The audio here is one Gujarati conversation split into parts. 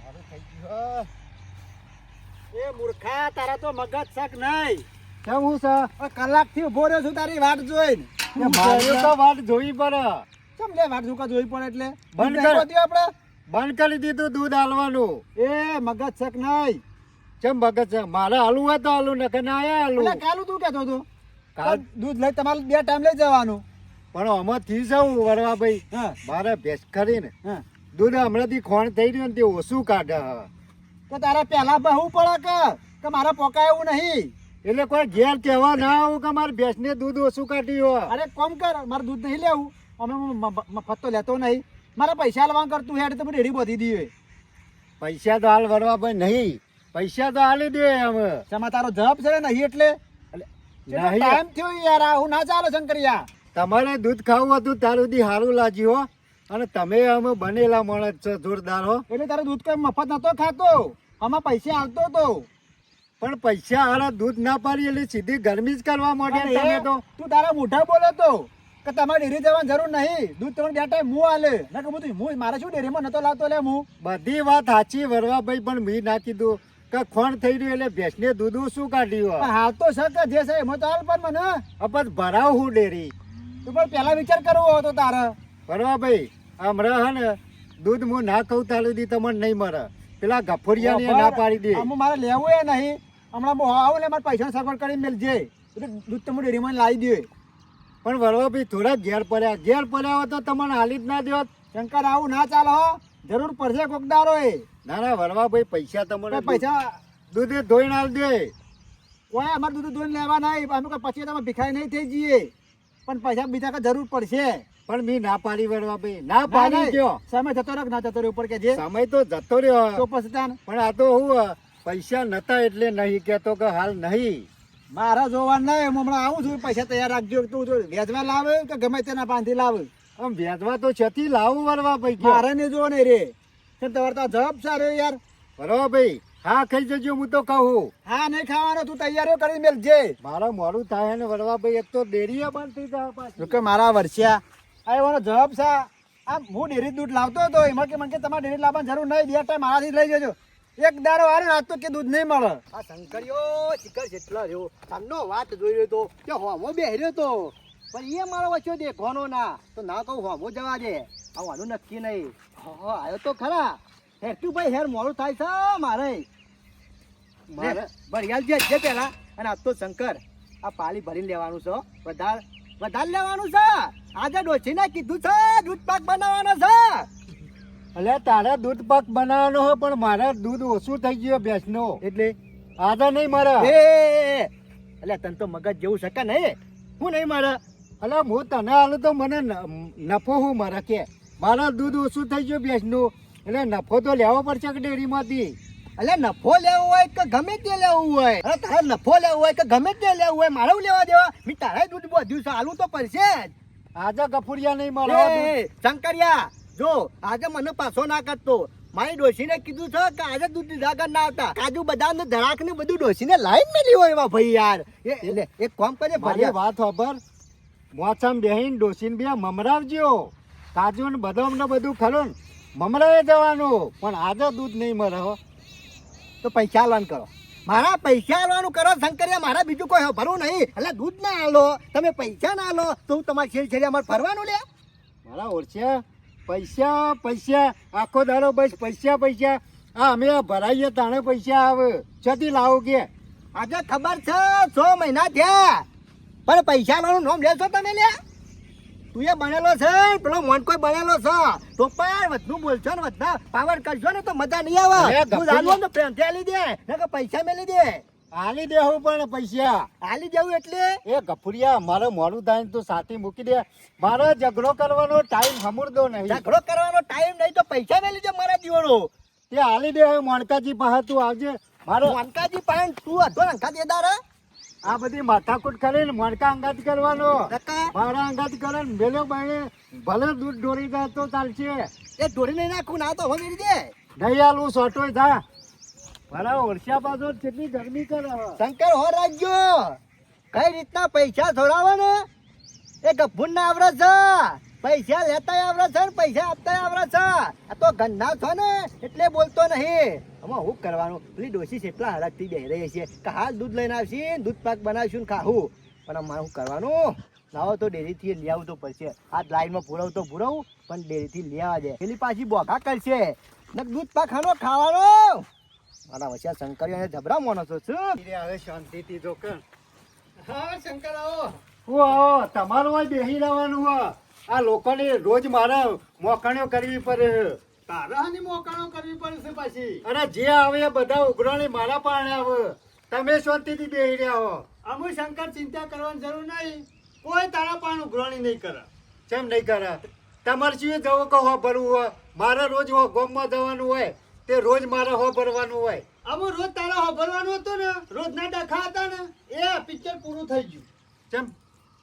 એ મૂર્ખા તારા તો મગજ શક નહીં. કેમ હું છે? કલાક થી ઉભો રહ્યો છું તારી વાટ જોઈને. મારી તો વાત જોવી પડે. કેમ લે વાટ જોકા જોઈ પડે એટલે બંધ દૂધ કર. નહીં આપડે બંધ કરી દીધું દૂધ હાલવાનું. એ મગજ શક નહીં. કેમ મગજ છે? મારે હાલવું હોય તો હાલું, નકર ના આયા હાલું. એટલે કાલું તું કહેતો હતો કાલ દૂધ લઈ તમારે 2 ટાઈમ લઈ જવાનું. પણ આમાં થી જવું વરવા ભાઈ. હા મારે ભેંસ કરીને હા દૂધ હમણાંથી ખોણ થઈ રહ્યું ને તે ઓછું કાઢે. તો તારા પહેલા બહુ પડે કે મારા પોકાય એવું નહીં. એટલે કોઈ ઘેર કહેવા ના આવું કે મારે ભેંસને દૂધ ઓછું કાઢ્યું. અરે કોમ કર, મારે દૂધ નહીં લેવું. અમે મફત તો લેતો નહીં. મારા પૈસા લેવા કરતું હેડ તો મને રેડી બધી દીવે. પૈસા તો હાલ વરવા ભાઈ નહીં. પૈસા તો હાલી દે અમે. શેમાં તારો જવાબ છે નહીં એટલે નહીં. ટાઈમ થયો યાર, આવું ના ચાલે શંકરિયા. તમારે દૂધ ખાવું હતું તારું સુધી સારું લાગ્યું હો. અને તમે અમે બનેલા માણસ છો જોરદાર હો. એટલે તારું દૂધ કઈ મફત નતો ખાતો, આમાં પૈસા આવતો હતો. પણ પૈસા હારા દૂધ ના પાડી એટલે સીધી ગરમી જ કરવા માંડ્યા પણ તમે એ તો. તું તારા મોઢા બોલે તો કે તમારે ડેરી જવાની જરૂર નહીં, દૂધ તમને 2 ટાઈમ હું આલે. ના કે બધું હું મારે શું ડેરીમાં નતો લાવતો લે હું. બધી વાત સાચી વરવા ભાઈ, પણ મેં ના કીધું કે ખોણ થઈ રહ્યું એટલે ભેંસને દૂધ શું કાઢ્યું. પણ હાલ તો છે કે જે છે એમાં તો હાલ પણ મને અપત ભરાવ હું ડેરી. તું પણ પહેલા વિચાર કરવો હતો તારે. વરવા ભાઈ હમણાં હે ને દૂધ હું ના કહું ત્યાં સુધી તમને નહીં મળે. પેલા ગફુરિયાને ના પાડી દે. આમાં મારે લેવું એ નહીં. હમણાં હું આવું ને મારે પૈસા સગવડ કરીને મેલજે, એટલે દૂધ તમે ડેરીમાં લાવી દે. પણ વરવા ભાઈ થોડા ઘેર પડ્યા હોય તો તમને હાલી જ ના દેત. શંકર આવું ના ચાલે હો, જરૂર પડશે કોકદારો એ. ના ના વરવા ભાઈ પૈસા તમને પૈસા દૂધે ધોઈને હાલ દે. કોઈ અમારે દૂધ ધોઈને લેવા નહીં, અમે કોઈ પછી તમે ભિખાઈ નહીં થઈ જઈએ. પણ પૈસા બીજા કે જરૂર પડશે. પણ મેં ના પાડી વરવા ભાઈ, ના પાડી ગયો. સમય જતો રહ્યો કે ના જતો રહ્યો ઉપર કે જે સમય તો જતો રહ્યો. તો પછી તાન પણ આ તો હું પૈસા નતા એટલે નહીં કેતો કે હાલ નહીં. મારા જોવા નહીં. હું હમણાં આવું છું, પૈસા તૈયાર રાખજો. તું જો વેચવા લાવે કે ગમે તેના પાંથી લાવે. આમ વેચવા તો છતી લાવું વરવા ભાઈ. મારે નહીં જોવો નહીં રે. કેમ તમારે તો જવાબ સારો યાર. વરવા ભાઈ હા ખાઈ જજો, હું તો કહું. હા નહીં ખાવાનો, તું તૈયારીઓ કરી મેલજે. મારા મોડું થાય ને વરવા ભાઈ, એક તો ડેરીએ બંધ થઈ જાય પાછી. કે મારા વર્ષિયા આ એવાનો જવાબ છે. આ હું ડેરી દૂધ લાવતો હતો, એમાં કે મને કે તમારે ડેરી લાવવાની જરૂર નહીં, 2 ટાઈમ મારાથી લઈ જજો. એક દાડો હારે આજ તો કે દૂધ નહીં મળે. આ શંકરિયો શિખર જેટલો રહ્યો તારનો વાત જોઈ રહ્યો તો કે હોમો બેહર્યો તો, પણ એ મારો વચ્ચે દેખવાનો ના તો ના કહું હોમો જવા દે. આવવાનું નક્કી નહીં. આવ્યો તો ખરા. હેરતું ભાઈ હેર મોડું થાય છે મારે ભરિયાલ જે પેલા. અને આજ તો શંકર આ પાલી ભરીને લેવાનું છે, વધારે લેવાનું છે. આજે ડોસીને કીધું છે દૂધ પાક બનાવવાનો છે. એટલે તારે દૂધ પાક બનાવવાનો હોય, પણ મારે દૂધ ઓછું થઈ ગયું ભેંસનો, એટલે આજે નહીં મારે. એટલે તને તો મગજ જેવું શકે નહીં. હું નહીં મારે. એટલે હું તને હાલું તો મને નફો હું મારે કે મારા દૂધ ઓછું થઈ ગયું ભેંસનું, એટલે નફો તો લેવો પડશે કે ડેરીમાંથી. એટલે નફો લેવો હોય કે ગમે તે લેવું હોય, અરે તારે નફો લેવો હોય કે ગમે તે લેવું હોય, મારે લેવા દેવા. મેં તારે દૂધ બધું છે, હાલું તો પડશે જ. આજે ગફુરિયા નહીં મળે. શંકરિયા જો આજે મને પાછો ના કરતો. મારી ડોશીને કીધું છે કે આજે દૂધ લીધા ના આવતા. કાજુ બદામ ને ધડાક ને બધું ડોશીને લાઈન મેલી હોય એવા ભાઈ યાર. એટલે એક કામ કરે મારી વાત ખબર, મોસમ બેહીન ડોસીન બે મમરાવજો. કાજુ ને બદામ ને બધું ખરો ને મમરાવે જવાનું, પણ આજે દૂધ નહીં મળે હો. તો પૈસા આલવાનું કરો. મારા પૈસા આલવાનું કરો શંકરિયા, મારા બીજું કોઈ ભરવું નહીં. એટલે દૂધ ના આલો, તમે પૈસા ના આલો તો હું તમારી છેડી અમારે ફરવાનું લે. મારા ઓળખ્યા પૈસા પૈસા આખો દાડો બસ પૈસા પૈસા. આ અમે ભરાઈએ તાણે પૈસા આવે. છતી લાવો કે આજે ખબર છે 6 મહિના થયા, પણ પૈસા લાવવાનું નામ લેશો તમે લે. તું એ બનેલો છે, પેલો મોન કોઈ બનેલો છે. તો પણ વધુ બોલશો ને વધુ પાવર કરશો ને તો મજા નહીં આવે. તું જાણવો તો પ્રેમથી આલી દે ને કે પૈસા મેલી દે. હાલી દેવું પણ પૈસા આલી જવું એટલે એ ગફુરિયા મારે મોડું થાય ને તું સાથી મૂકી દે. મારે ઝઘડો કરવાનો ટાઈમ હમુરદો નહીં. ઝઘડો કરવાનો ટાઈમ નહીં તો પૈસા મેલી દે મારા જીવડો. તે હાલી દે. હવે મોણકાજી પાસે તું આવજે. મારો મોનકાજી પણ તું હતો ને અંકા દેદાર. આ બધી માથાકૂટ કરીને મોણકા અંગાત કરવાનો. મારા અંગાત કરે ને મેલો બાણે ભલે દૂધ ઢોળી જાય તો ચાલશે. એ ઢોરી નહીં નાખું ના તો હવે મેલી દે. નહીં આલું સોટોય થા. મારા ઓળખ્યા પાછો કેટલી ગરમી કરે. શંકર હો રાખજો. કઈ રીતના પૈસા ધોરાવે ને એ ગફુર ના આવડે છે. પૈસા લેતા આવડે છે ને પૈસા આપતા આવડે છે. આ તો ગંદા છો ને એટલે બોલતો નહીં. આમાં હું કરવાનું? પેલી ડોશી કેટલા હરખથી બેહી રહી છે કે હાલ દૂધ લઈને આવશે, દૂધ પાક બનાવશું ને ખાવું. પણ અમારે શું કરવાનું? લાવો તો ડેરીથી લઈ આવવું તો પડશે. આ લાઈનમાં પુરાવું તો પુરાવું, પણ ડેરીથી લઈ આવવા દે. પેલી પાછી બોઘા કરશે ને દૂધ પાક ખાવાનો. મારા વચ્ચે શંકરીઓને જબરા માણસો છું. હવે શાંતિથી જો કર. હા શંકર આવો. હું આવો તમારું હોય બેહી રહેવાનું હોય. આ લોકોને રોજ મારા મોકણીઓ કરવી પડે. તારાની મોકાણો કરવી પડશે પાછી. અરે જે આવે એ બધા ઉઘરાણી મારા પાણે આવે. તમે શાંતિથી બેહી રહ્યા હો. અમુ શંકર ચિંતા કરવાની જરૂર નહીં. કોઈ તારા પણ ઉઘરાણી નહીં કરે. કેમ નહીં કરે? તમારે શું જવું કહો ભરવું હોય? મારે રોજ ગામમાં જવાનું હોય તે રોજ મારે હો ભરવાનું હોય. અમુ રોજ તારા હોભરવાનું હતું ને, રોજના ડખા હતા ને, એ પિક્ચર પૂરું થઈ ગયું. કેમ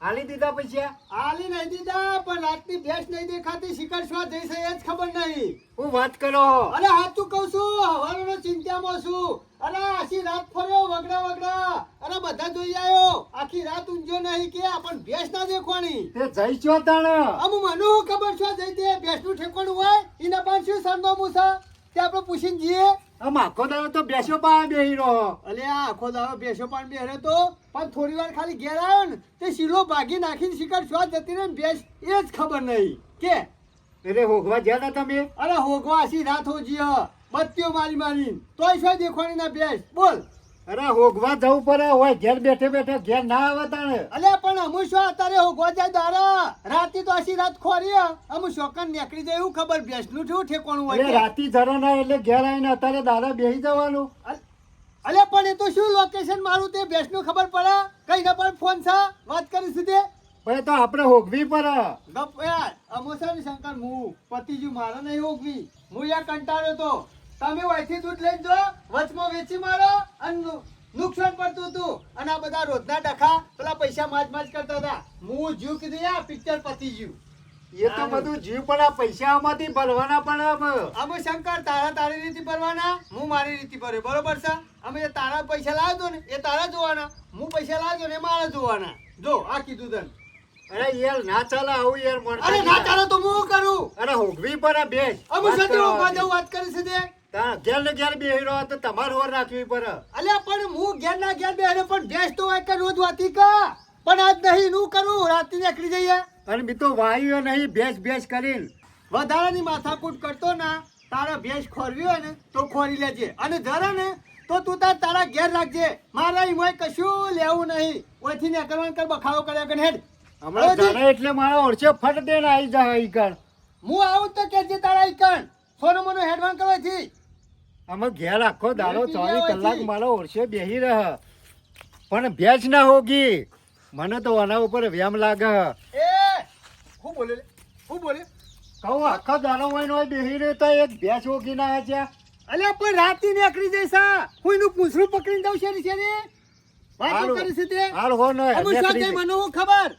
હાલી દીધા પૈસા? આલી નહીં દીધા, પણ રાતની ભેંસ નહીં દેખાતી, શિખર શ્વા જઈશે એ જ ખબર નહીં. હું વાત કરો. અરે સાચું કહું છું, હવારનો ચિંતામાં છું. અરે આખી રાત ફર્યો વગડા. અરે બધા જોઈ આવ્યો, આખી રાત ઊંઘ્યો નહીં કે પણ ભેંસ ના દેખવાની. તે જઈ છો તાણ. અમુ મને શું ખબર છે જઈ તે ભેંસ નું ઠેકવાનું હોય એના પણ શું સરનામું છે તે આપણે પૂછીને જઈએ. આમ આખો દાડો તો બેસ્યો પા બેહી રહો. અલે આ આખો દાડો ભેંસો પણ બેહરે તો, પણ થોડી વાર ખાલી ઘેર આવ્યો ને તે શીલો ભાગી નાખીને શિકાર શ્વાસ જતી રહે ને ભેંસ એ જ ખબર નહીં કે. એટલે હોગવા જ્યાં હતા તમે? અરે હોગવા આસી રાત હોજી હ બત્તીઓ મારી તોય શું દેખવાની ના ભેંસ બોલ. અરે હોગવા જવું પડે હોય, ઘેર બેઠે બેઠે ઘેર ના આવે તાણે. અલે પણ અમુ શું અત્યારે હોગવા જાય દારા રાતે તો આસી રાત ખોરી અમુ શોકન નીકળી જાય એવું ખબર ભેંસ નું શું ઠેકવાનું હોય એટલે કે? રાતી જરા ના એટલે ઘેર આવીને અત્યારે દાડા બેહી જવાનું. અલે પણ એ તો શું લોકેશન મારું તે ભેંસ નું ખબર પડે કઈ ના પણ ફોન છે વાત કરીશું તે. ભાઈ તો આપણે હોગવી પડે. ગપ યાર અમોસા શંકર હું પતિજી મારે નહીં હોગવી. હું યાર કંટાળ્યો તો તમે વહીથી દૂધ લઈને જો વચમાં વેચી મારો અને નુકસાન પડતું હતું અને આ બધા રોજના ડખા પેલા પૈસા માજ કરતા હતા. હું જીવ કીધું યાર પિક્ચર પતી ગયું. એ તો બધું જીવ પણ આ પૈસામાંથી ભરવાના પણ અમે શંકર તારી રીતે ભરવાના, હું મારી રીતે ભરે બરોબર છે. અમે જે તારા પૈસા લાવ્યો ને એ તારા જોવાના, હું પૈસા લાવ્યો ને એ મારા જોવાના. જો આ કીધું તને. અરે યાર ના ચાલે આવું યાર મન. અરે ના ચાલો તો હું કરું. અરે હોગવી પડે બેસ. અમે સાથે ઉભા જવું વાત કરી છે તે. ઘેર ને ઘેર બેહી રહ્યો તો તમારે હોર રાખવી પડે. અલ્યા પણ હું ઘેર ના ઘેર બેહરે પણ ભેંસ તો હોય કે રોજ વાતી કા પણ આજ નહીં નું કરું રાતની નીકળી જઈએ. અને બી તો વાયુ નહીં ભેસ કરીને વધારાની માથાકૂટ કરતો ના તારા ભેંસ ખોરવી હોય ને તો ખોરી લેજે અને જરા ને તો તું તારા ઘેર રાખજે. મારા ઈમોય કશું લેવું નહીં. ઓયથી ને કરવાનું કર બખાડો કર્યા કે હેડ. હમણાં જાણે એટલે મારા ઓળશે ફટ દેને આવી જાય ઈકણ. હું આવું તો કેજે તારા ઈકણ સોનો મનો હેડવાન કરવાથી. અમે ઘેર આખો દાડો 24 કલાક મારો ઓળશે બેહી રહે પણ ભેંસ ના હોગી. મને તો આના ઉપર વ્યામ લાગે. એ હું બોલે કહું આખો દાડો હોય નો બેહી રહ્યો તો એક ભેંસ હોગી ના છે. અલ્યા પણ રાતની નીકળી જઈશ હું એનું પૂંછડું પકડીને દઉં છે વાતો કરી છે તે. હાલ હો ન અમુ સાથે મને હું ખબર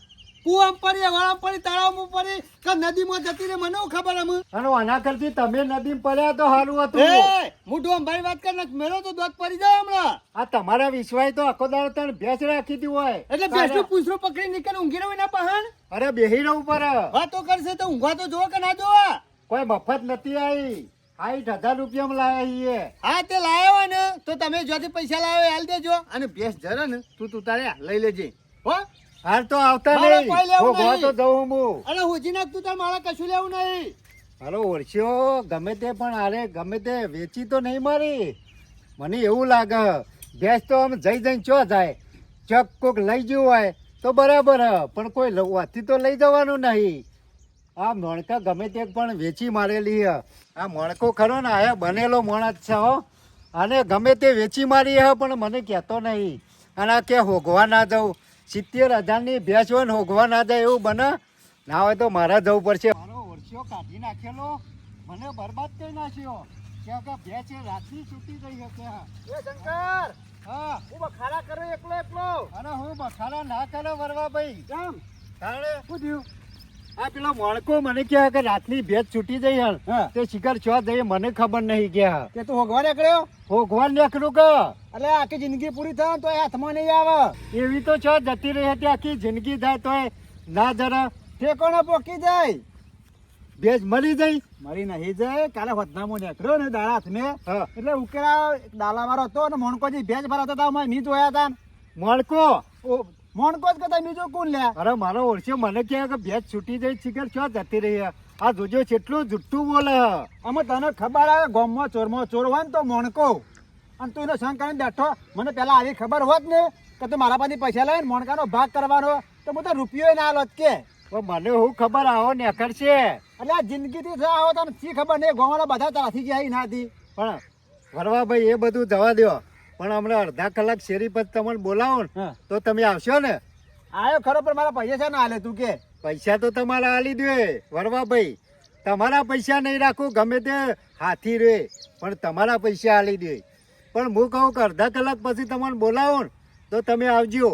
કુવામ પડી વાળા પડી તળાવમાં પડી કે નદીમાં જતી રે મને હું ખબર અમુ. અને આના કરતી તમે નદી પડ્યા તો સારું હતું. એ મોઢું અંભાઈ વાત કર ને મેળો તો દોત પડી જાય હમણાં. આ તમારા વિશ્વાસ તો આખો દાડો તને ભેંસ રાખી દી હોય એટલે ભેંસનું પૂંછડું પકડી નીકળે ઊંઘી રહ્યો એના પહાણ. અરે બેહી રહું પર વાતો કરશે તો ઊંઘવા તો જોવો કે ના જોવા. કોઈ મફત નથી આવી. 60,000 રૂપિયામાં લાયા છીએ. હા તે લાવ્યા હોય ને તો તમે જ્યાંથી પૈસા લાવ્યો હાલ દેજો અને ભેંસ જરા ને તું તારે લઈ લેજે હો. હાલ તો આવતા મારે નહીં. કોઈ લેવું ભોગવા તો નહીં. જવું હું. અરે હોજી નાખ તું તાર મારા કશું લેવું નહીં. હાલો ઓળખ્યો ગમે તે પણ અરે ગમે તે વેચી તો નહીં મારી. મને એવું લાગે ભેંસ તો આમ જઈને ચો જાય. ચક કોક લઈ ગયું હોય તો બરાબર પણ કોઈ વાથી તો લઈ જવાનું નહીં. આ મણકા ગમે તે પણ વેચી મારેલી હ. આ મણકો ખરો ને આ બનેલો મણસ છે હો. અને ગમે તે વેચી મારી હ પણ મને કહેતો નહીં. અને આ કે હોગવા ના જવું 70,000ની ભેંસ હોય ને હોગવા ના જાય એવું બને ના હોય તો મારા જવું પડશે. મારો ઓરસિયો કાઢી નાખેલો મને બરબાદ કરી નાખ્યો. કે ભેંસ રાતની છૂટી ગઈ હશે. એ શંકર હા હું બખાડા કરો એકલો. અરે હું બખાડા ના કરે વરવા ભાઈ. કેમ તારે શું થયું? આ પેલો મણકો મને કહે કે રાતની ભેંસ છૂટી જઈ હન હા. તે શિકાર છો જઈએ મને ખબર નહીં ગયા. કે તું હોગવા નીકળ્યો ભોગવાન નીકળું કે એટલે આખી જિંદગી પૂરી થાય તો હાથમાં નહીં આવે. એવી તો છો જતી રહી હતી આખી જિંદગી થાય તોય ના જરા ઠેકોને પોકી જાય ભેજ મરી જઈ. મરી નહીં જાય. કાલે વધનામો નીકળ્યો ને દાડા હાથમે હા. એટલે ઉકેલા ડાલા વાળો હતો ને મોણકોજી ભેજ ભરાતા હતા અમે મી જોયા હતા મણકો. મોણકો જ કહેતા બીજો કોણ લે અરે મારો ઓળખ્યો મને કહે કે ભેજ છૂટી જઈ શિખર ક્યાં જતી રહી છે? આ જોજો કેટલું જુઠ્ઠું બોલે. અમે તને ખબર આવે ગામમાં ચોર હોય ને તો મોણકો અને તું એનો સંગ કરીને બેઠો. મને પેલા આવી ખબર હોત ને કે તું મારા પાસેથી પૈસા લઈને મોણકાનો ભાગ કરવાનો તો હું તો રૂપિયો ના લોત કે પણ મને હું ખબર આવો નેકર છે. એટલે આ જિંદગીથી થયા આવો તને શી ખબર નહીં ગોવાના બધા ત્રાસી ગયા નાથી. પણ વરવાભાઈ એ બધું જવા દો. પણ હમણાં અડધા કલાક શેરી પર તમને બોલાવો ને હા. તો તમે આવશો ને? આયો ખરો પણ મારા પૈસા છે ને હાલે તું કે પૈસા તો તમારા આલી દે વરવાભાઈ. તમારા પૈસા નહીં રાખું ગમે તે હાથી રે પણ તમારા પૈસા આલી દે. પણ હું કહું કે અડધા કલાક પછી તમને બોલાવો ને તો તમે આવજો.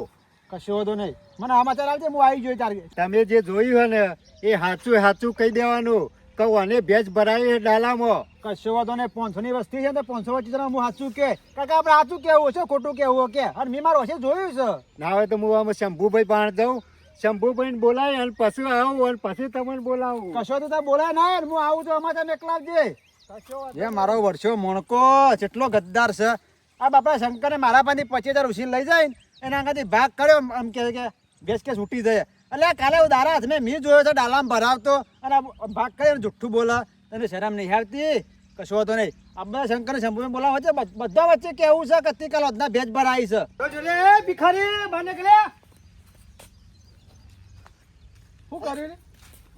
કશો વાંધો નહીં. મને સમાચાર આવજે હું આવી જોઈ તારે. તમે જે જોયું હોય ને એ સાચું સાચું કહી દેવાનું કહું અને ભેજ ભરાય ડાલામાં. કશો વાંધો નહીં. 500 ની વસ્તી છે ને 500 વચ્ચે હું સાચું કે કાકા આપણે સાચું કેવું છે ખોટું કેવું કે અને મેં મારું હશે જોયું છે. ના હોય તો હું આમાં શંભુભાઈ પાસે જાઉં. શંભુભાઈને બોલાય અને પછી આવું અને પછી તમને બોલાવું. કશો તો તાર બોલાય ના યાર. હું આવું તો અમારે તમે એકલા આવજે. જે મારો વર્ષો મોણકો જેટલો ગદ્દાર છે આ બાપા શંકરે મારા પાસેથી 25,000 ઉછીને લઈ જાય ને એના આગળથી ભાગ કર્યો આમ કે બેસ કે છૂટી જાય. એટલે કાલે હું દારા હાથમે મી જોયો છે ડાલામાં ભરાવતો અને આ ભાગ કર્યો ને જુઠ્ઠું બોલે અને શરમ નહીં આવતી. કશો હતો નહીં. આ બધા શંકરને શંભુને બોલાવો વચ્ચે બધા વચ્ચે કેવું છે કત્તી કાલ વધના ભેજ ભરાઈ છે. તો જોલે ભિખારી બહાર નીકળે શું કર્યું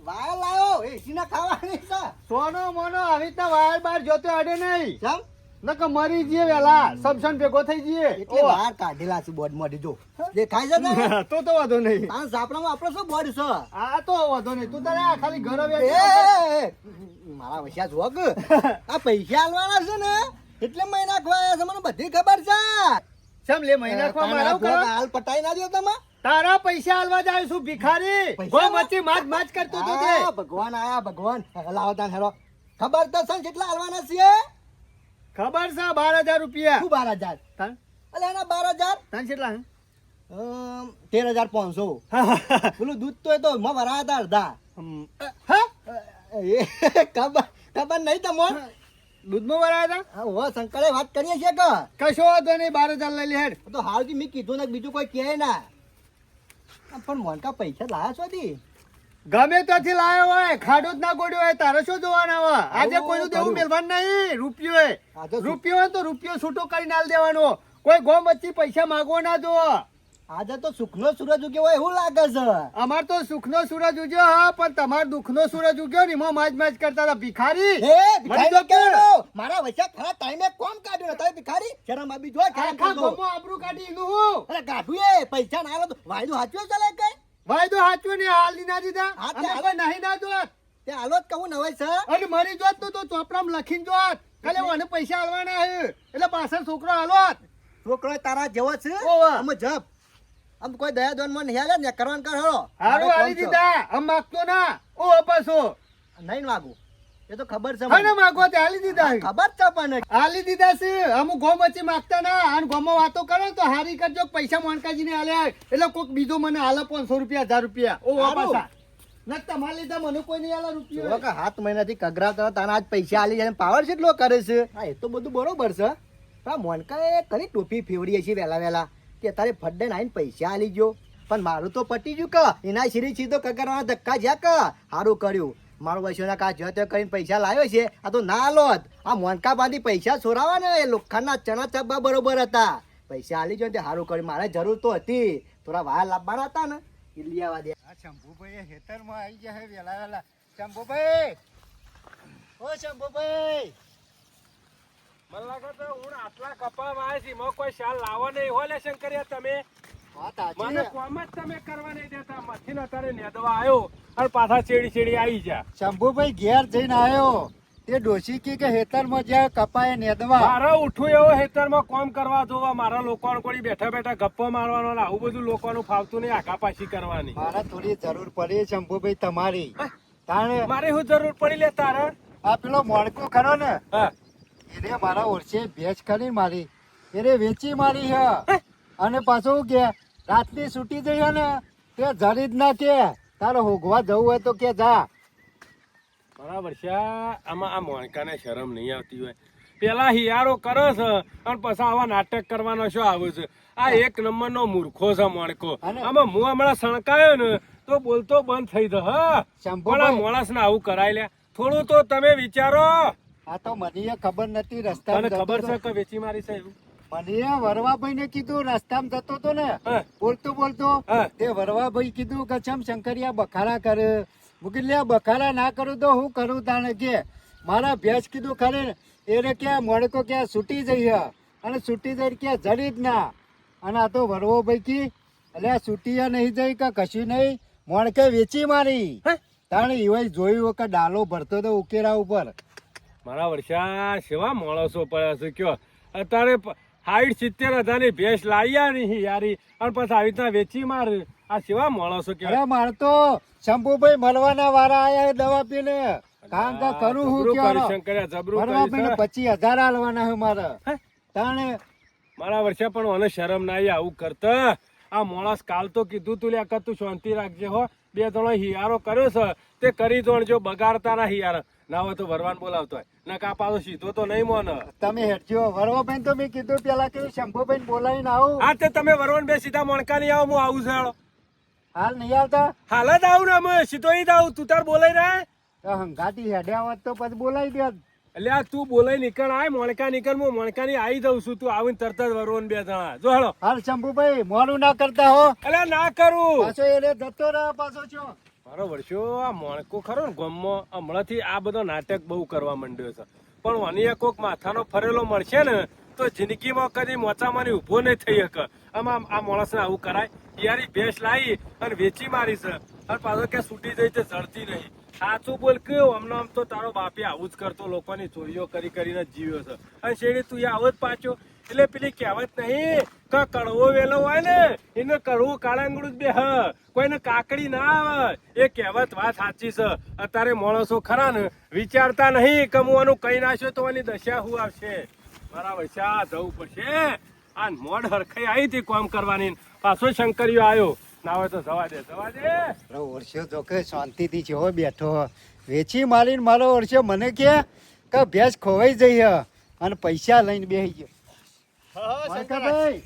વાયર લાયો એસી ના ખાવાની છે. સોનો મોનો આવી રીતના વાયર બાર જોતો અડે નહીં. ચમ નકર મરી જઈએ વેલા સમસન ભેગો થઈ જઈએ. એટલે બહાર કાઢેલા છે બોર્ડ માંથી જો દેખાય છે ને તો વાંધો નહીં. આ ઝાપડામાં આપણો શું બોર્ડ છે આ તો વાંધો નહીં. તું તારે આ ખાલી ઘરે એ, મારા વસ્યા જો કે આ પૈસા આલવાના છે ને એટલે મહિના ખવાયા છે મને બધી ખબર છે. ચમ લે મહિના ખવા મારા કરવા? હાલ પટાઈ ના દો તમે. તારા પૈસા આલવા જાય છું ભિખારી. પૈસા ગો મચ્છી માજ માજ કરતો તો તે. આ ભગવાન આયા ભગવાન લાવો તાન હેરો ખબર તો છે ને કેટલા આલવાના છે ખબર છે 12,000 રૂપિયા. શું 12,000 તાન અલે એના 12,000 તાન કેટલા હે? 13,500 પેલું દૂધ તો એ તો માં ભરાયા હતા અડધા. હા એ ખબર નહીં તમને દૂધમાં ભરાયા હતા? હા હો શંકરે વાત કરીએ છીએ કે કશો વાંધો નહીં. 12,000 લઈ લે હેડ. તો હાલથી મેં કીધું ને બીજું કોઈ કહે ના પણ મોનકા પૈસા લાયા છો દી ગમે ત્યાંથી લાયો હોય ખાડો જ ના ગોડ્યો હોય તારે શું જોવાના હોય? આજે આવું કોઈનું દેવું કર્યું. મેળવાનું નહીં. રૂપિયો હે. આ તો શું? રૂપિયો હોય તો રૂપિયો છૂટો કરીને આલ દેવાનો. કોઈ ગોમ વચ્ચે પૈસા માંગવો ના જો. આજે તો સુખનો સૂરજ ઉગ્યો હોય એવું લાગે છે. અમાર તો સુખનો સૂરજ ઉગ્યો હા પણ તમાર દુઃખનો સૂરજ ઉગ્યો ને એમાં માજ માજ કરતા હતા ભિખારી. એ ભિખારી મળી કેવો? ગયો. મારા વચ્ચે ખરા ટાઈમે કોમ કાઢ્યો નતો ભિખારી શરમ આવી જો આખા ગામમાં આબરૂ કાઢી એનું હું. અરે કાઢું એ પૈસા ના આલો તો વાયદો હાચવ્યો ચાલે કઈ વાયદો સાચો ને હાલ ની ના દીધા. હા, તે અમે હાલ. કોઈ નહીં ના જોત. તે હાલો જ કહું નવાઈ છે અને મરી જોત તો ચોપડામાં લખીને જોત. કાલે મને પૈસા આલવાના હે એટલે પાછળ છોકરો આલોત. છોકરો તારા જેવો છે ઓવા. અમે જપ આમ કોઈ દયા દોન માં નહીં હાલે ને કરવાનું કર હળો હારું આલી દીધા. આમ માગતો ના. ઓ પાછો નહીં માગું એ તો ખબર છે હને મને. માગો તે આલી દીધા. ખબર છે પણ આલી દીધા છે. અમુક ગોમ વચ્ચે માગતા ના અને ગોમમાં વાતો કરો ને તો હારી કરજો. પૈસા મોનકાજીને આલ્યા એટલે કોક બીજો મને આલે 500 રૂપિયા 1000 રૂપિયા. ઓ હારું. પાછા ન તમારે લીધા મને કોઈ નહીં આલે જો રૂપિયો. કે 7 મહિનાથી કગરાતા તારા આજ પૈસા આલી જાય પાવર કેટલો કરે છે હા એ તો બધું બરોબર છે પણ મોનકાએ કરી ટોપી ફેવડી છે વેલા વેલા કે તારે ફડ્ડે આવીને પૈસા આલી ગયો પણ મારું તો પટી ગયું કે એના સીધી સીધો કગરવાના ધક્કા જ્યાં કે સારું કર્યું મારું વૈશ્વના કા જતો કરીને પૈસા લાવ્યો છે આ તો ના લોત આ મોનકા બાંધી પૈસા ચોરાવા ને એ લોખંડના ચણા ચબ્બા બરોબર હતા પૈસા આલી ગયો ને તે સારું કર્યું મારે જરૂર તો હતી થોડા વાર લાવવાના હતા ને એ લઈ આવવા દે આ શંભુભાઈ હેતરમાં આવી ગયા હે વેલા વેલા. શંભુભાઈ, ઓ શંભુભાઈ, મને લાગે તો હું આટલા કપામાં આવ્યા છે એમાં કોઈ શાલ લાવો નહીં હોય લે શંકરિયા તમે વાત સાચી મને છે. કોમ જ તમે કરવા નહીં દેતા મથી અત્યારે નેદવા આવ્યો અને પાછા ચેડી આવી જા શંભુભાઈ ઘેર જઈને આવ્યો તે ડોશી કે હેતરમાં જ્યાં કપાય નેદવા. મારા ઉઠું એવો ખેતરમાં કોમ કરવા જોવા મારા લોકોને કોઈ બેઠા બેઠા ગપ્પો મારવાનો ને આવું બધું લોકોનું ફાવતું નહીં આઘા પાછી કરવાની મારે થોડી જરૂર પડી શંભુભાઈ તમારી. તાણે મારે શું જરૂર પડી લે તારે આ પેલો મોણકો ખરો ને હા એને મારા ઓરસે ભેજ કરી મારી એને વેચી મારી છે અને પાછું કે રાતની છૂટી જઈ છે ને તે જરી જ ના કે તારે હોગવા જવું હોય તો કે જા. બરાબર છે. આમાં આ મોણકાને શરમ નહીં આવતી હોય. પેલા હિયારો કરે છે અને પછી આવા નાટક કરવાનો શું આવે છે? આ એક નંબરનો મૂર્ખો છે મોણકો. અને- આમાં હું હમણાં સણકાયો ને તો બોલતો બંધ થઈ જાય. હા શંભુભાઈ. પણ આ માણસને આવું કરાય લ્યા. થોડું તો તમે વિચારો. આ તો મને ખબર નથી રસ્તા તને ખબર છે કે વેચી મારી છે એવું? મને વરવાભાઈ ને કીધું રસ્તામાં જતો તો ને હા. બોલતો હા. તે વરવાભાઈ કીધું કે ચમ શંકરિયા બખારા કરે. હું કીધું લે બખારા ના કરું તો હું કરું તાણે કે મારા ભેંસ કીધું ખરે એને ક્યાં મોડકો ક્યાં છૂટી જઈ હે. અને છૂટી જઈ ક્યાં જડી જ ના. અને આ તો વરવાભાઈ કી એટલે આ છૂટી નહીં જઈ કે કશું નહીં મોડકે વેચી મારી. તાણે એવાય જોયું કે ડાલો ભરતો તો ઉકેરા ઉપર. મારા વર્ષા સેવા માણસો પડ્યા છે કયો અત્યારે 60-70 હજારની ભેંસ લાવ્યા નહીં યારી અને પછી આવી રીતના વેચી માર. આ સેવા માણસો કહેવાય. અરે મારે તો શંભુભાઈ મળવાના વારા આયા દવા પીને કામ કા કરું હું જબરું ક્યાં કરી શંકર્યા, જબરું ભરવા કરી પીને છે. 25,000 આલવાના છે મારે. હે? તાણે મારા વર્ષે પણ મને શરમ ના આવી આવું કરતા. આ માણસ કાલ તો કીધું તું લ્યા કે તું શાંતિ રાખજે હો. 2 જણો હિયારો કર્યો છે તે કરી જોણજો, બગાડતા ના હિયારા. ના હોય તો ભરવાન બોલાવતો હોય ના કા પાછો સીધો તો નહીં મોને. તમે હેઠજો વરવાભાઈ તો મેં કીધું પેલા કે શંભુભાઈ બોલાવીને આવું. હા તે તમે વરવાન બે સીધા મોણકા નહીં આવો, હું આવું છું હેળો. હાલ નહીં આવતા હાલ જ આવું ને અમે સીધો ઈ જ આવું. તું તાર બોલાઈ રહ્યા તો હંગાતી હેડ્યા હોત તો પછી બોલાવી દે. એટલે આ તું બોલાઈ નીકળ. આય મોણકા નીકળ. હું મોણકા ની આવી જઉં છું. તું આવીને તરત જ વરવાન 2 જણા જો હેળો. હાલ શંભુભાઈ મોડું ના કરતા હો. એટલે ના કરું. પાછો એને જતો રહે પાછો છો. મારો વર્ષો આ મોણકો ખરો ને ગામમાં હમણાંથી આ બધો નાટક બહુ કરવા માંડ્યો છે. પણ વનીએ કોક માથાનો ફરેલો મળશે ને તો જિંદગીમાં કદી મોચામાંની ઊભો નહીં થઈ શકે. આમાં આ માણસને આવું કરાય. યારી ભેંસ લાવી અને વેચી મારી છે અને પાછો ક્યાં છૂટી જઈ તે જડતી નહીં. સાચું બોલ કે આમનો આમ તો તારો બાપે આવું જ કરતો, લોકોની ચોરીઓ કરીને જ જીવ્યો છે. અને શેરી તું આવો જ પાછો. એટલે પેલી કહેવત નહીં કે કડવો વેલો હોય ને એને કડવું કાળાંગડું જ બે હ કોઈને કાકડી ના આવે. એ કહેવત વાત સાચી છે. અત્યારે માણસો ખરા ને વિચારતા નહીં કે હું આનું કઈ નાખ્યો તો આની દશા શું આવશે. મારા વૈસા જવું પડશે. આ મોડ હરખાઈ આવી હતી કામ કરવાની, પાછો શંકરિયો આવ્યો. ના હોય તો જવા દે. વર્ષો જો કે શાંતિથી છે હો બેઠો. વેચી મારીને મારો વર્ષો મને કે ભેંસ ખોવાઈ જઈ હે અને પૈસા લઈને બેસી ગયો. ભાઈ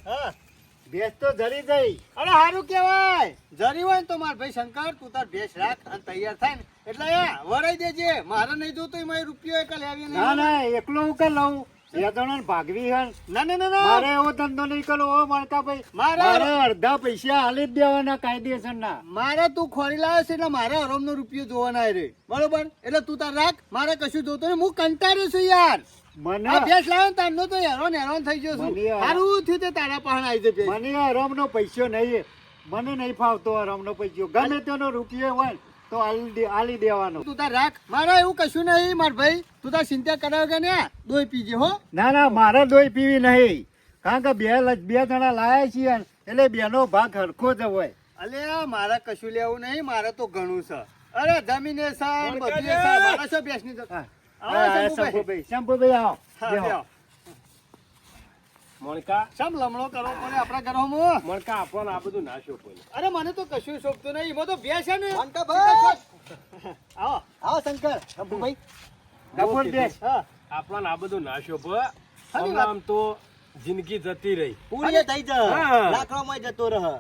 ભેંસ તો જરી ગઈ. અરે સારું કેવાય. જરી હોય ને તો માર ભાઈ શંકર તું તાર ભેંસ રાખ અને તૈયાર થાય ને એટલે વરાઈ દેજે. મારે નહીં જોતું એમાં રૂપિયો એક લેવી ના ના એકલો હું કે લઉં. 2 જણા ભાગવી હે. ના મારે એવો ધંધો નહીં કરવો હો મણકાભાઈ. મારે અડધા પૈસા હાલી જ દેવાના કાયદેસરના. મારે તું ખોરી લાવ્યો છે એટલે મારે હરોમનો રૂપિયો જોવાના રે બરોબર. એટલે તું તાર રાખ, મારે કશું જોતું નહીં. હું કંટાળ્યો છું યાર. મને આ ભેંસ લાવ્યો ને તારનો તો હેરાન થઈ ગયો છું. મને યાર. સારું થયું તે તારા પાસે આવી જાય ભેંસ. મને આરામનો પૈસો નહીં. મને નહીં ફાવતો આરામનો પૈસો. ગમે તેનો રૂપિયો હોય ને તો આલી દેવાનો. તું તાર રાખ, મારે એવું કશું નહીં માર ભાઈ. તું તાર ચિંતા કરાવે કે ને દોઈ પીજે હો. ના ના મારે દોઈ પીવી નહીં. કારણ કે 2 જણા લાયા છીએ ને, એટલે બેનો ભાગ હરખો જ હોય. અલે મારે કશું લેવું નહીં. મારે તો ઘણું છે. અરે જમીને સાર બધું વળગાડે. સાર. મારે શું ભેંસની તો હા. આવો હા, શંભુભાઈ. શંભુભાઈ આવો. હા, બેહો. બેહો. મોણકા શમ લમણો કરો પડે આપણા ઘરોમાં. મોણકા આપણને આ બધું ના શોભે. અરે મને તો કશું શોભતું નહીં. એમાં તો ભેંસ છે ને. શંકરભાઈ. આવો. આવો શંકર શંભુભાઈ. કપૂર બેસ. હા. આપણને આ બધું ના શોભે. હાની હમણાં વાત? આમ તો જિંદગી જતી રહી. પૂરી થઈ જા હા. લાકડામાં જતો રહે.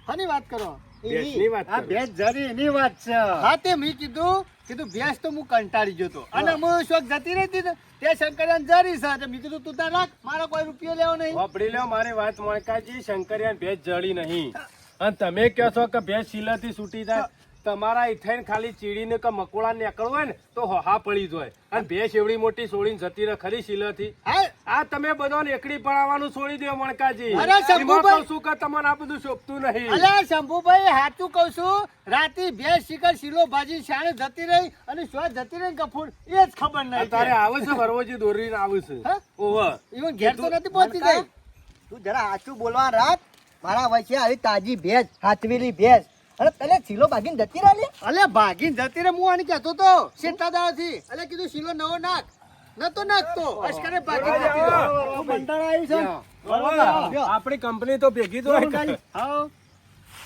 હાની વાત કરો? ભેંસની વાત આ કરું. ભેંસ જરી એની વાત છે. હા તે મેં કીધું ભેંસ તો હું કંટાળી ગયો તો અને હું શોખ જતી રહેતી ને તે શંકરિયાને જરી છે એટલે મેં કીધું તું તાર રાખ, મારો કોઈ રૂપિયો લેવો નહીં. વાપરી લ્યો મારી વાત મોણકાજી. શંકરિયા ભેંસ જડી નહીં અને તમે કહો છો કે ભેંસ શીલાથી છૂટી જાય. તમારા ઈથાઈને ખાલી ચીડીને કે મકોડા નીકળવું હોય ને તો હા પડી જાય. અને ભેંસ એવડી મોટી છોડીને જતી રહે ખરી શીલાથી. હા આ તમે બધો એકડી પડાવવાનું છોડી દો મોણકાજી. અરે શંભુભાઈ. એમાં કહું છું કે તમને આ બધું શોભતું નહીં. અલ્યા શંભુભાઈ સાચું કહું છું. રાતે ભેંસ શિકાર શીલો ભાજી શાણે જતી રહી અને શ્વાસ જતી રહી કફૂર એ જ ખબર નહીં. તારે આવે છે વરવોજી દોરીને આવે છે. હા? ઓહો. ઈવન ઘેર તો નથી પહોંચી ગઈ. તું જરા સાચું બોલવા રાખ. મારા વચ્ચે આવી તાજી ભેંસ હાથવેલી ભેંસ અરે તને છીલો ભાગીને જતી રહી લે. અલે ભાગીને જતી રહે. હું આને કહેતો તો શેઠા દાડાથી. અલે કીધું શીલો નવો નાખ. નતો નાખતો અશ્કરે ભાગી જતી રહે. તું કંટાળો આવ્યું છે. આપણી કંપની તો ભેગી તો હોય. હા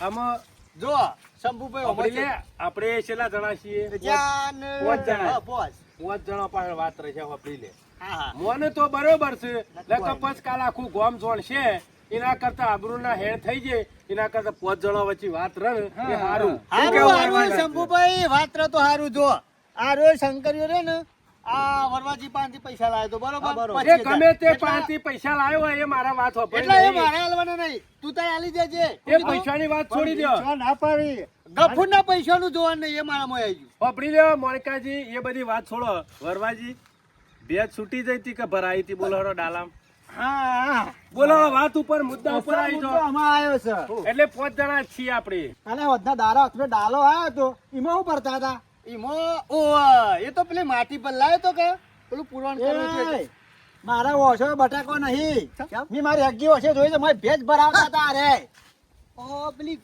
આમાં જો શંભુભાઈ આપણે લે, આપણે છેલ્લા જણા છીએ જ્યાં ને- પાંચ જણા. હા, પાંચ. 5 જણા પાસે વાત રહે છે વાપરી લે હા હા મોને તો બરોબર છે એટલે કપાસ કાલ આખું ગોમ જોણ છે એના કરતા આબરૂના હેડ થઈ જાય એના કરતા 5 જણા વચ્ચે વાત રહે ને એ સારું હારું શંભુભાઈ વાત તો હારું જો આ રોજ શંકરીઓ રે ને આ વરવાજી પાંચથી પૈસા લાવ્યો તો હા, બરોબર બરોબર. એ ગમે તે એટલા- પાંચથી પૈસા લાવ્યો હોય એ મારા વાત વાપરી એટલે એ નહીં. મારે હાલવાના નહીં તું તારે હાલી દેજે એ પૈસાની વાત છોડી દો વેચવા ના પાડી ગફુરના પૈસાનું જોવાનું નહીં એ મારામાં આવી ગયું વાપરી લ્યો મોનિકાજી એ બધી વાત છોડો વરવાજી ભેજ છૂટી જઈ હતી કે ભરાઈ હતી બોલો હરો ડાલામ હા બોલો વાત ઉપર મુદ્દા ઉપર આવી મુદ્દો જાઓ આમાં આવ્યો છે એટલે 5 જણા જ છીએ આપણે અને વધના દારા વખતે ડાલો આવ્યો હતો એમાં હું ભરતા હતા ઈમો ઓ એ તો પેલી માટી પર લાવ્યો તો કે પેલું પુરાણ કરવું હતું એટલે. એ, મારા ઓછો બટાકો નહીં મેં મારી હગી ઓછે જોઈ છે મારી ભેજ ભરાવતા હતા અરે ઓ પેલી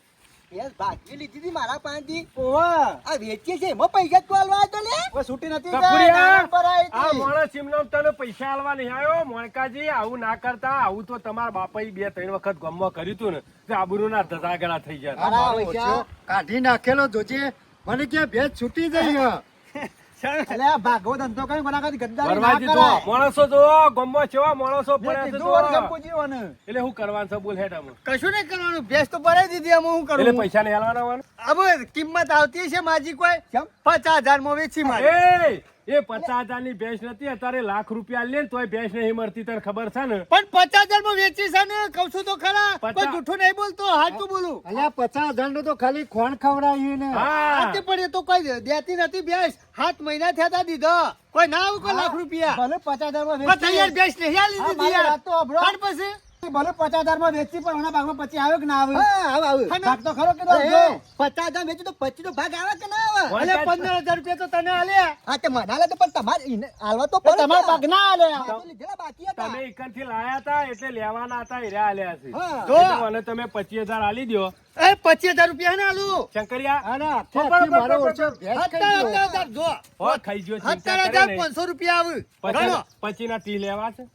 ભેજ ભાગી લીધી હતી મારા પાસેથી ઓવા આ વેચીએ છે એમાં પૈસા તો આલવા તો લે ઓ છૂટી નથી કપૂરિયા, ભરાઈ આ હતી માણસ એમનો તને પૈસા આલવા નહીં આવ્યો મોનિકાજી આવું ના કરતા આવું તો તમારા બાપાએ 2-3 વખત ગમમાં કર્યું હતું ને તે આબરૂના ધજાગરા થઈ ગયા મારા મારો પૈસા. ઓછો કાઢી નાખેલો જોજે મને કે ભેજ છૂટી જઈ હે. એટલે આ ભાગવો ધંધો કઈ બનાવતી ગદ્દારી ના વરવાજી જો કરાય માણસો જો ગમમાં કેવા માણસો મેં પડ્યા છે કીધું જો. વળી શંકુજીઓને. એટલે હું કરવાનું છે બોલ હેડ આમાં. કશું નહીં કરવાનું ભેંસ તો ભરાઈ દીધી અમે શું એટલે કરું પૈસા નહીં આલવાના હોય હવે કિંમત આવતી છે માજી કોઈ કેમ? 50,000 માં વેચી મારે ને? એ 50,000 ની ભેંસ નથી અત્યારે લાખ રૂપિયા લે ને તોય ભેંસ નહીં મળતી તને ખબર છે ને પણ 50,000 માં વેચી છે ને કહું છું તો ખરા પચાસ- કોઈ જૂઠું નહીં બોલતો હાચું બોલું અલ્યા 50,000 નું તો ખાલી ખોણ ખવડાવ્યું ને હા આતે પણ એ તો કોઈ દેતી નથી ભેંસ 7 મહિના થયા તા દીધો કોઈ ના આવું કોઈ લાખ રૂપિયા ભલે 50,000 માં પણ વેચી. તૈયાર ભેંસ નહીં આલી હા, દીધી મારી યાર વાત તો સાંભળો. પણ પછી ભલે 50,000 માં વેચી પણ એના ભાગમાં પછી આવ્યો કે ના હા, આવે, આવે. આવ્યો ભાગ તો ખરો કે ના અરે, આવ્યો? 50,000 વેચ્યું તો પછી તો ભાગ આવે કે ના આવે અલે 15,000 રૂપિયા તો તને આલ્યા હા તે મને આલે તો પણ તમારે ઈને આલવા તો પડે તમારે ભાગ ના આલે આ તો લીધેલા બાકી હતા તમે એકનથી લાયા હતા એટલે લેવાના હતા હીરા આલ્યા છે હા. જો. એટલે મને તમે 25,000 આલી દ્યો એ 25,000 રૂપિયા ને આલું શંકરિયા અને આખે આખી મારો ઓછો ભેજ ખાઈ ગયો. 17,000 જો હો ખાઈ ગયો ચિંતા કરે નહીં. 17,500 રૂપિયા આવ્યું ગણો. પછી ના ટી લેવા છે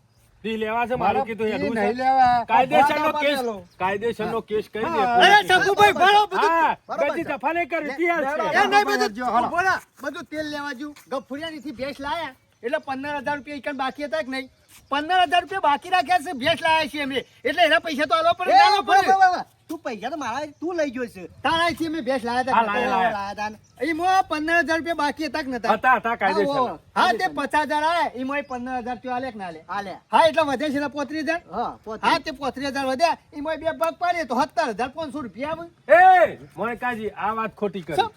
ટી લેવા છે મારો મારું કીધું ઈ હેડવું નહીં છે લેવા કાયદેસરનો ભાગ કેસ આપેલો. કાયદેસરનો કેસ કરી દે હા. અરે શંભુભાઈ ભણો બધું હા બરોબર ગજી છે. દફાને કરી ઇતિહાસ એ છે બરાબર. નહીં બધું જો, હાલો. બોલા બધું તેલ લેવા જ્યું ગફુરિયાનીથી ભેંસ લાયા એટલે 15,000 રૂપિયા ઈકન બાકી હતા કે નહીં 15,000 રૂપિયા બાકી રાખ્યા છે ભેંસ લાયા છીએ અમે એટલે એના પૈસા તો આલવા પડે એ, ના આલવા પડે? વાહ, વાહ, વાહ. તું પૈસા તો મારા તું લઈ ગયો છે તારાથી અમે ભેંસ લાયા હા, હતા લાયા. લાયા હતા ને. એમાં 15,000 રૂપિયા બાકી હતા કે નતા હતા કાયદેસર આવો. હા તે 50,000 આયા એમાં 15,000 ત્યાં આલે કે ના આલે આલે. હા એટલે વધે છે 35,000 હા, પોતે. હા તે 35,000 વધ્યા એમાં બે ભાગ પાડીએ તો 17,500 રૂપિયા આવે એ મોનિકાજી આ વાત ખોટી કરી શું?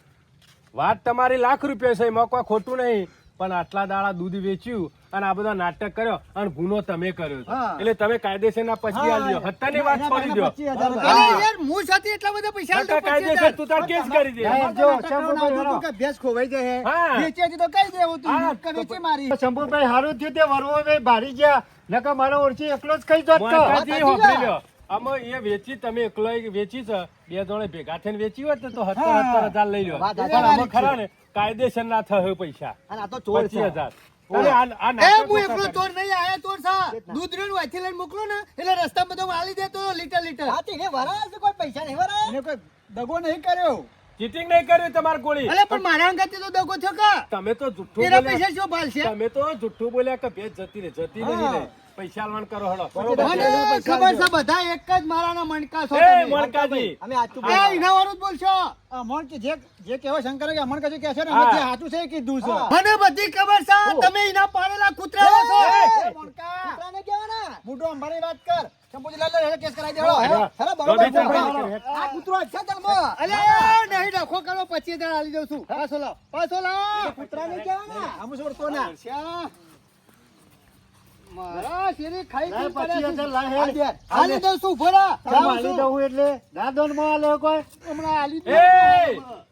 વાત તમારી લાખ રૂપિયા છે એમાં કોઈ ખોટું નહીં પણ આટલા દાડા દૂધ વેચ્યું અને આ બધા નાટક કર્યો અને ગુનો તમે કર્યો છે. હા. એટલે તમે કાયદેસરના પછી હા, આલ્યો હત્યાની વાત એના છોડી દો 25,000 અરે યાર હું સાથે એટલા બધા પૈસા આલતો કાકા કાયદેસર તું તાર કેસ કરી દે હા. જો, શંભુભાઈ હાલો. કે ભેંસ ખોવાઈ જાય હા. વેચેથી તો કઈ દેવું તું હા, કે વેચી મારી શંભુભાઈ હારું થયું તે વરવો ભારી ગયા નકર મારો ઓળખી એકલો જ ખાઈ જતો મોનિકાજી હોભળી લ્યો આમાં એ વેચી તમે એકલો વેચી છે બે જણે ભેગા થઈને વેચી હોત ને તો 17,000 લઈ લ્યો વાત પણ સાચી. આમાં ખરા ને કાયદેસર ના થયો પૈસા અને આ તો ચોર છે. 25,000 અને આ એ નાટક હું નતા એકલો કરતા. ચોર નહીં આયા ચોર સા દૂધ રેણ વાંચી લઈને મોકલો ને એટલે રસ્તામાં બધો આલી દેતો લીટર લીટર હા, તે એને વરાયા છે કોઈ પૈસા નહીં વરાયા એને કોઈ દગો નહીં કર્યો ચીટિંગ નહીં કર્યું તમારી ગોળી અલે પણ મારા અંગાતે તો દગો થયો કા તમે તો જુઠ્ઠું એના બોલ્યા પૈસા શું ભાલ છે તમે તો જુઠ્ઠું બોલ્યા કે ભેજ જતી રહે જતી નહીં ને પૈસા આલવાન કરો હળો મને ખબર છે બધા એક જ મારાના મણકા છો એ તમે. મોનિકાજી અમે આચું આ એના વાળું જ બોલશો અમણ કે જે કહેવાય શંકર કે અમણ કજુ કે છે ને હા. અમે જે સાચું છે એ કીધું છે મને બધી ખબર છે તમે એના પાડેલા કૂતરા છો એ, કૂતરાને કહેવાના. મોઢું અંબાની વાત કર શંભુજી લાલ હેડો કેસ કરાવી દેવો હેડો હેડો બરોબર દોડી છે. ચાલ. આ કૂતરો છે જન્મ અલે નહીં ડખો કરો 25,000 આલી દઉં છું પાછો લાવ કૂતરાને કહેવાના આમ છોડતો ના શ્યા. મારા શેરી ખાઈ લાય પી પડ્યા 25,000 છે. લાય હેડ. આલી દઉં છું ઉભો રહો. ચાલ માલી દઉં એટલે ના દોન માં આલે કોઈ હમણાં આલી દઉં. એ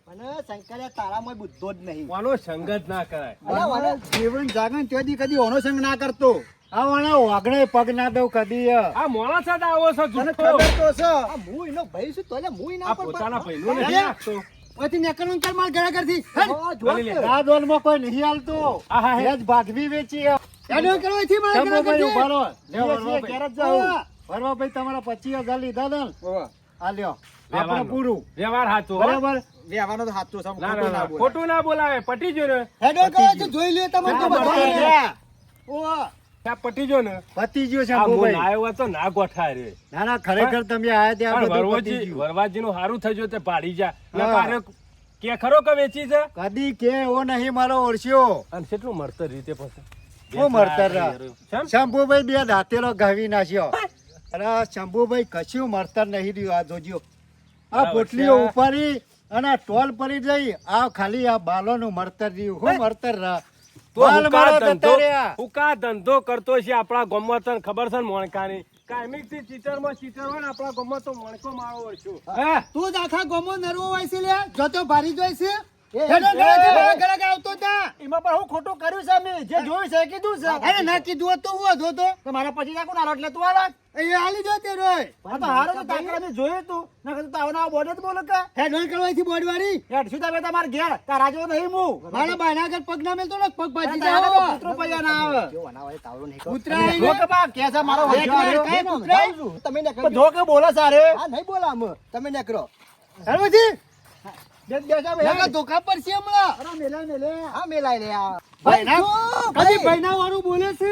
મને શંકરે તારામાં બુદ્ધો જ નહીં કોનો સંગત ના કરાય અલા, વાલા, જીવન જાગન ત્યાંથી કદી ઓનો સંગ ના કરતો આ વાળા વાગણે પગ ના દઉં કદી આ મોણા સાથે આવો છો તને જુઠ્ઠો ખબર તો છે આ હું એનો ભાઈ છું તો હું એના આ પર પોતાના ભાઈનું નથી રાખતો પછી નેકરવાનું કર માર ઘરે ઘરથી. હેડ. હા, જો લઈ લે. કે. ના દોન માં કોઈ નહીં હાલતો હા, હા, ભેજ ભાગવી વેચી એનો કરો એથી મારા ઘરે શંભુભાઈ ઘરથી. ઉભા રહો. લ્યો, છીએ, વરવાભાઈ. ઘેર જ જાઉં. વરવાભાઈ તમારા 25,000 લીધા હતા ને ઓવા. આ લ્યો આપણે વ્યવહારનો. પૂરું વ્યવહાર સાચો હો. બરાબર વ્યવહારનો તો હાચો છે, ના, ખોટું ના, ના ના, બોલાય. ખોટું ના બોલાવે પટી ગયો ને હેડો કહો છો, જોઈ લ્યો તમે તો બરાબર. બધા. ઓહો. ત્યાં પટી ગયો ને પતી ગયું આ હું શંભુભાઈ ના આવ્યો તો ના ગોઠાય રે ના ના ખરેખર તમે આયા ત્યાં પણ બધું પતી ગયું. વરવાજી નું સારું થઈ ગયું તે પાડી જા હા. નકારે કે ખરો કે વેચી છે કદી કે એવો નહીં મારો ઓળશ્યો અને કેટલું મળતર રીતે પછી હું મળતર રા. કેમ? શંભુભાઈ બે દાંતેલો ઘાવી નાખ્યો અરે શંભુભાઈ કશું મળતર નહીં રહ્યું આ જોજો આ બરાબર પોટલીઓ છે. ઉપાડી અને આ ટોલ પડી જઈ આ ખાલી આ બાલોનું મળતર રહ્યું હું મળતર રા તો બાલ હુકા મારો જતા ધંધો રહ્યા. હુકા ધંધો કરતો છે આપણા ગામમાં તને ખબર છે ને મોણકાની કાયમિક થી ચીટરમાં ચીટર હોય ને આપણા ગામમાં તો મણકો મારો છું હે તું જ આખા ગોમો નરવો હોય છે લે જોતો ભારી જોઈ છે એ, હેડો એ, ઘરે એ, ઘરે ઘરે આવતો તા એમાં પણ હું ખોટું કર્યું છે મેં જે જોયું છે એ કીધું છે અરે ના કીધું હોત તો હું હતો તો તો મારા પછી નાખું નાલો એટલે તું આલા એ હાલી જો તે રોય હા તો હારો તો તાકરા મેં જોયું તું ના કીધું તો આવના બોડે જ બોલો કે હેડો કરવાથી બોડવારી યાર શું તમે તમાર ઘેર તારા જેવો નહીં હું મારા બાયના આગળ પગ ના મેલતો ને પગ ભાજી તારા જાવ કૂતરો પૈયા ના આવે કૂતરા આઈને- જો કે બા કે છે મારો એક વચ્ચો વાર આવ્યો. કઈ કૂતરા? તમે ને જો કે બોલો સારે હા નહીં બોલા અમે તમે નીકળો હરવજી બેસ બેસા બે નકર ધોકા પડશે હમણાં અરે મેલા મેલે હા મેલાય લે આ ભાઈના જો, કદી ભાઈના વાળું બોલે છે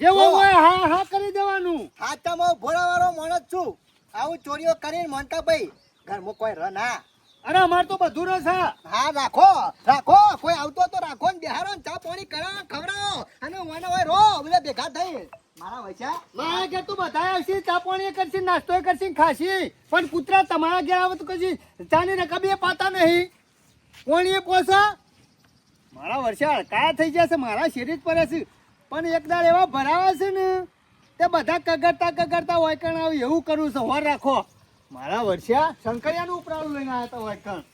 જેવો હોય હા હા કરી દેવાનું હાથમાં ભોળાવાળો માણસ છું આવું ચોરીઓ કરીને મોનકા ભાઈ ઘરમાં કોઈ ર ના અરે અમાર તો બધું રસ હા હા રાખો રાખો કોઈ આવતો તો રાખો ને બિહારો ને ચા પાણી કરાવો ખવડાવો અને મને હોય રો બધા ભેગા થઈ મારા વૈસા મારા ઘેર તો બધા આવશે ચા પાણી કરશે નાસ્તો કરશે ખાશી પણ કૂતરા તમારા ઘેર આવે તો કશી ચાની રકબી પાતા નહીં કોણીએ પોસા મારા વર્ષે હડકાયા થઈ જશે મારા શરીર પર છે પણ એક દાડ એવા ભરાવા છે ને તે બધા કગરતા હોય કણ આવે એવું કરવું છે હોર રાખો મારા વર્ષે શંકરિયાનું ઉપરાળું લઈને આવ્યા હતા હોય કણ